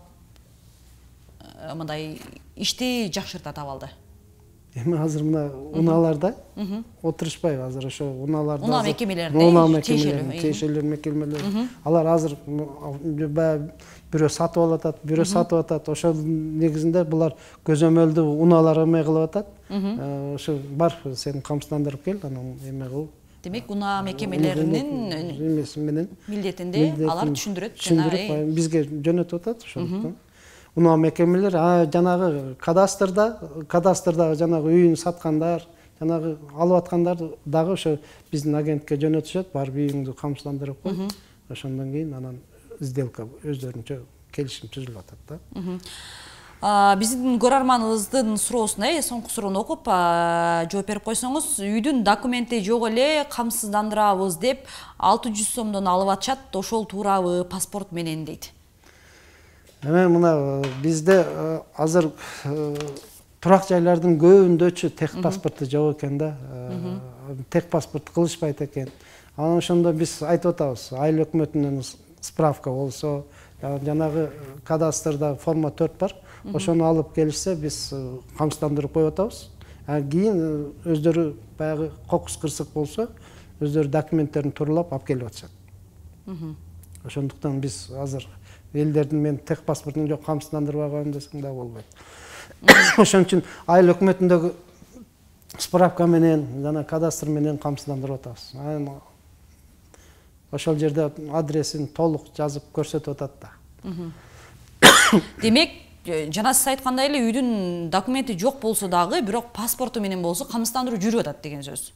мындай ишти жакшыртат абалды. Эми азыр мына унааларда отурушпайбы азыр ошо унааларда. Унаа мекемелеринде тиешелүү мекемелер. Алар азыр бирөө сатып алып атат, бирөө сатып атат. Ошол негизинде булар көзөмөлдү унаалар эме кылып атат. Ошо бар, сен камсыздандырып кел, анан эме кыл. Демек, унаа мекемелеринин эмеси менен милдетинде алар түшүндүрөт жана бизге жөнөтүп атат ошондуктан. Унаа мекемелер жанагы кадастрда жанагы үйүн саткандар, жанагы алып аткандар дагы ошо биздин агентке жөнөтүшөт, барып үйүңдү камсыздандырып кой. Ошондон кийин анан сделка өздөрүнчө келишим түзүлүп атат да. Биздин көрөрманыбыздын суроосуна, соңку суроону окуп жооп берип койсоңуз, үйдүн документи жок эле камсыздандырабыз деп 600 сомдон алып атышат, ошол туурабы паспорт менен дейт. Эми мына бизде азыр турак жайлардын көбүндөчү тех паспорту жок экен да. Тех паспорт кылышпайт экен. Анан ошондо биз айтып атабыз, айыл өкмөтүнөн справка болсо, жанагы кадастрда форма 4 бар. Ошону алып келишсе, биз камсыздандырып коюп атабыз. Кийин өздөрү баягы кокус кырсык болсо, өздөрү документтерин тууралап алып келип атышат. Ошондуктан биз азыр элдердин мен тех паспортун жок камсыздандырбай коем десең да болбойт. Ошон үчүн айыл өкмөтүндөгү справка менен жана кадастр менен камсыздандырып атабыз. Ошол жерде адресин толук жазып көрсөтүп атат да. Демек, жана сиз айткандай эле үйдүн документи жок болсо дагы, бирок паспорту менен болсо камсыздандыруу жүрүп атат деген сөз.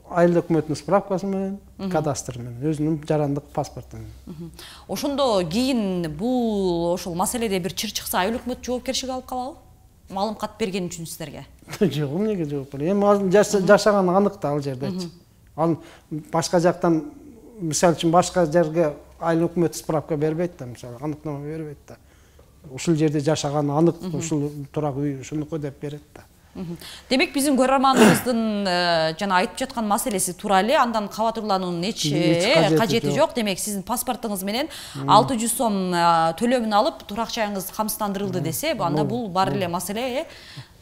Айыл өкмөтүнүн справкасы менен, кадастр менен, өзүнүн жарандык паспорту менен. Ошондо кийин бул ошол маселеде бир чыр чыкса, айыл өкмөт жоопкерчилик алып калабы? Маалым кат берген үчүн сиздерге. Жок, эмнеге жооп берет? Эми жашаганы анык да ал жердечи. Ал башка жактан, мисалы үчүн башка жерге айыл өкмөт справка бербейт да, мисалы, аныктама бербейт да. Ушул жерде жашаганы анык, ушул турак үй ушунуку деп берет да. Демек, биздин көрөрманыбыздын жана айтып жаткан маселеси туура эле, андан кабатырлануунун эч кажети жок. Демек, сиздин паспортуңуз менен 600 сом төлөмүн алып, турак жайыңыз камсыздандырылды десе, анда бул бар эле маселе,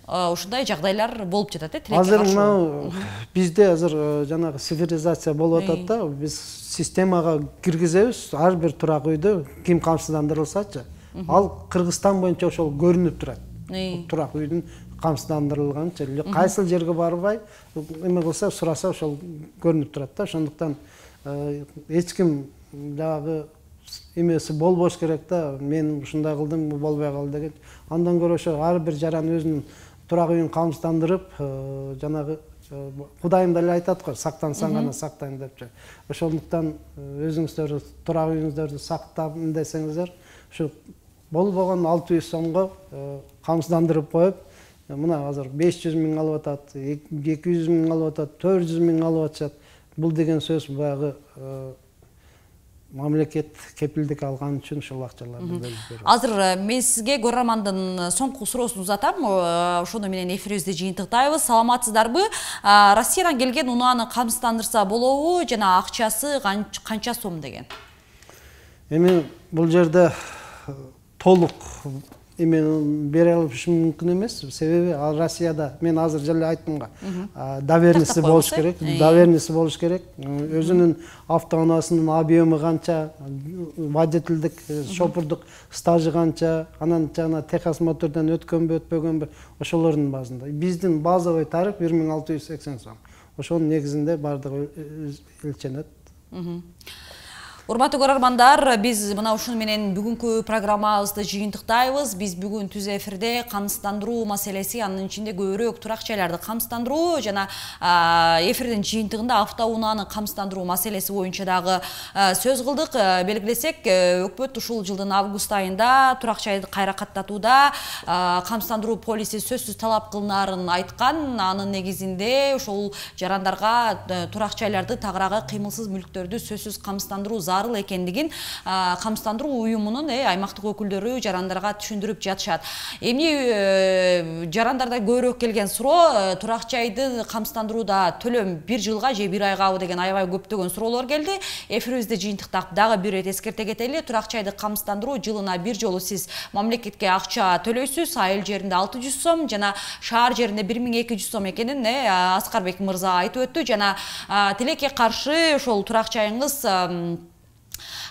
ушундай жагдайлар болуп жатат, тилекке каршы. Азыр бизде азыр жанагы цифризация болуп атат да, биз системага киргизебиз, ар бир турак үйдө ким камсыздандырылсачы, ал Кыргызстан боюнча ошол көрүнүп турат. Турак үйдүн камсыздандырылганчы, кайсыл жерге барбай, эме кылса, сураса ошол көрүнүп турат да. Ошондуктан эч ким дагы эмеси болбош керек да, мен ушундай кылдым, болбой калды деген. Андан көрө ошо ар бир жаран өзүнүн турак үйүн камсыздандырып, жанагы Кудайым деле айтат го, сактансаң гана сактайм депчи. Ошондуктан өзүңүздөр турак үйүңүздөрдү сактам десеңиздер, ушу болбогон 600 сомго камсыздандырып коюп, мына азыр 500 миң алып атат, 200 миң алып атат, 400 миң алып атышат. Бул деген сөз баягы мамлекет кепилдик алган үчүн ушул акчаларды бөлүп берет. Азыр мен сизге көрөрмандын соңку суроосун узатам. Ошону менен эфирибизди жыйынтыктайбыз. Саламатсыздарбы? Россиядан келген унааны камсыздандырса болобу жана акчасы канча сом деген? Эми бул жерде толук эми бере алышым мүмкүн эмес, себеби Россияда мен азыр эле айттым го, доверенности болуш керек, өзүнүн автоунаасынын объемы канча, водительдик, шопурдук стажы канча, анан жана техосмотрдон өткөнбү, өтпөгөнбү, ошолордун базында. Биздин базовый тариф 1680 сом. Ошонун негизинде бардыгы өлчөнөт. Урматтуу көрөрмандар, биз мына ушуну менен бүгүнкү программабызды жыйынтыктайбыз. Биз бүгүн түз эфирде камсыздандыруу маселеси, анын ичинде көбүрөөк турак жайларды камсыздандыруу жана эфирдин жыйынтыгында автоунааны камсыздандыруу маселеси боюнча дагы сөз кылдык. Белгилесек, өкмөт ушул жылдын август айында турак жайды кайра каттатууда камсыздандыруу полиси сөзсүз талап кылынаарын айткан. Анын негизинде ошол жарандарга турак жайларды тагыраагы кыймылсыз мүлктөрдү сөзсүз камсыздандыруу зарыл экендигин камсыздандыруу уюмунун аймактык өкүлдөрү жарандарга түшүндүрүп жатышат. Эмне жарандарда көбүрөөк келген суроо, турак жайды камсыздандырууда төлөм 1 жылга же 1 айгабы деген аябай көптөгөн суроолор келди. Эфирибизди жыйынтыктап дагы бир рет эскерте кетели. Турак жайды камсыздандыруу жылына бир жолу сиз мамлекетке акча төлөйсүз, айыл жеринде 600 сом жана шаар жеринде 1200 сом экенин Аскарбек мырза айтып өттү. Жана тилекке каршы ошол турак жайыңыз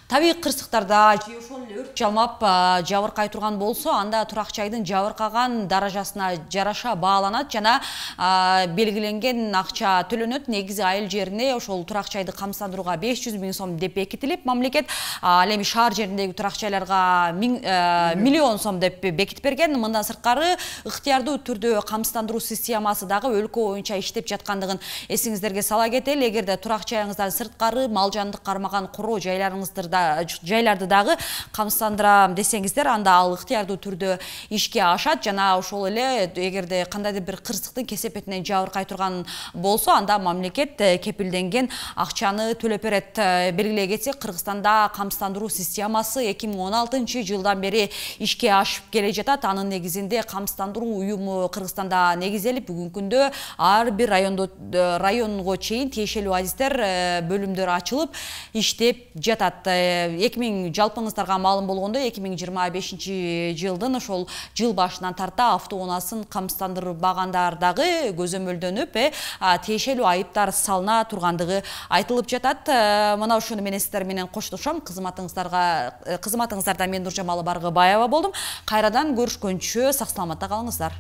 табий кырсыктарда же ошол өрт жалмап жабыркай турган болсо, анда турак жайдын жабыркаган даражасына жараша бааланат жана белгиленген акча төлөнөт. Негизи айыл жерине ошол турак жайды камсыздандырууга 500 миң сом деп бекитилип, мамлекет ал эми шаар жериндеги турак жайларга миллион сом деп бекитип берген. Мындан сырткары ыктыярдуу түрдө камсыздандыруу системасы дагы өлкө боюнча иштеп жаткандыгын эсиңиздерге сала кетели. Эгерде турак жайыңыздан сырткары мал жандык кармаган короо жайларды дагы камсыздандырам десеңиздер, анда ал ыктыярдуу түрдө ишке ашат жана ошол эле эгерде кандайдыр бир кырсыктын кесепетинен жабыркай турган болсо, анда мамлекет кепилденген акчаны төлөп берет. Белгилей кетсек, Кыргызстанда камсыздандыруу системасы 2016 жылдан бери ишке ашып келе жатат. Анын негизинде камсыздандыруу уюму Кыргызстанда негизделип, бүгүнкү күндө ар бир районго чейин тиешелүү адистер бөлүмдөр ачылып иштеп жатат. 2000 жалпыңыздарга маалым болгондой, 2025 жылдын ошол жыл башынан тарта автоунаасын камсыздандырбагандар дагы көзөмөлдөнүп, тиешелүү айыптар салына тургандыгы айтылып жатат. Мына ушуну менен сиздер менен коштошом. Кызматыңыздарда мен Нуржамал Баргыбаева болдум. Кайрадан көрүшкөнчө сак саламатта калыңыздар.